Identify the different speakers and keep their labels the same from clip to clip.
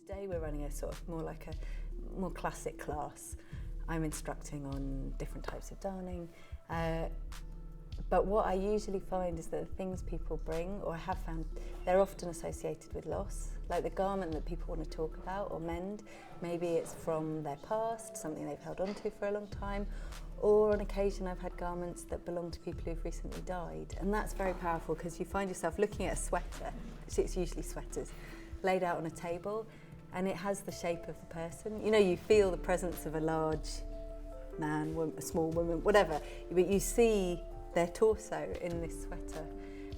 Speaker 1: Today we're running a sort of more classic class. I'm instructing on different types of darning, but what I usually find is that the things people bring, or I have found, they're often associated with loss. Like the garment that people want to talk about or mend, maybe it's from their past, something they've held on to for a long time, or on occasion I've had garments that belong to people who've recently died. And that's very powerful because you find yourself looking at a sweater, it's usually sweaters, laid out on a table, and it has the shape of the person. You know, you feel the presence of a large man, a small woman, whatever, but you see their torso in this sweater.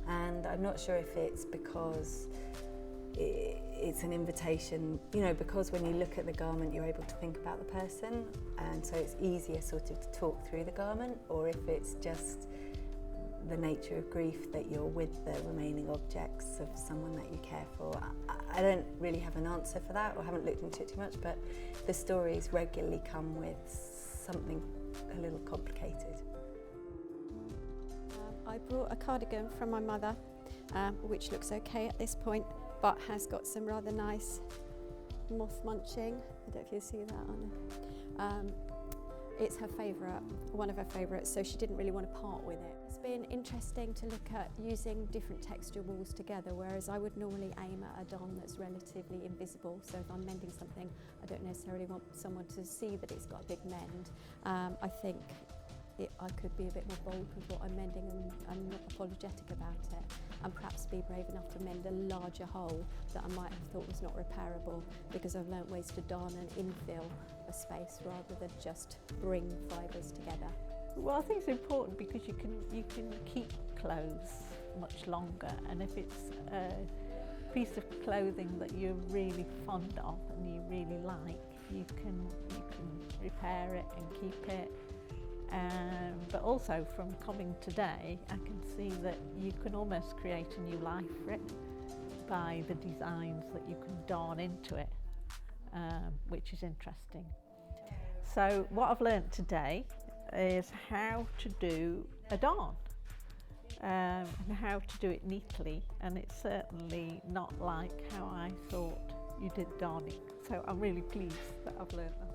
Speaker 1: And I'm not sure if it's because it's an invitation, you know, because when you look at the garment you're able to think about the person, and so it's easier sort of to talk through the garment, or if it's just the nature of grief that you're with the remaining objects of someone that you care for. I don't really have an answer for that, or haven't looked into it too much, but the stories regularly come with something a little complicated.
Speaker 2: I brought a cardigan from my mother, which looks okay at this point, but has got some rather nice moth munching. I don't know if you see that on it. It's her favourite, one of her favourites, so she didn't really want to part with it. It's been interesting to look at using different texture walls together, whereas I would normally aim at a darn that's relatively invisible. So if I'm mending something, I don't necessarily want someone to see that it's got a big mend. I think I could be a bit more bold with what I'm mending, and I'm not apologetic about it, and perhaps be brave enough to mend a larger hole that I might have thought was not repairable, because I've learnt ways to darn and infill a space rather than just bring fibres together.
Speaker 3: Well, I think it's important because you can keep clothes much longer, and if it's a piece of clothing that you're really fond of and you really like, you can repair it and keep it. But also from coming today, I can see that you can almost create a new life for it by the designs that you can darn into it, which is interesting. So what I've learnt today is how to do a darn and how to do it neatly, and it's certainly not like how I thought you did darning. So I'm really pleased that I've learnt that.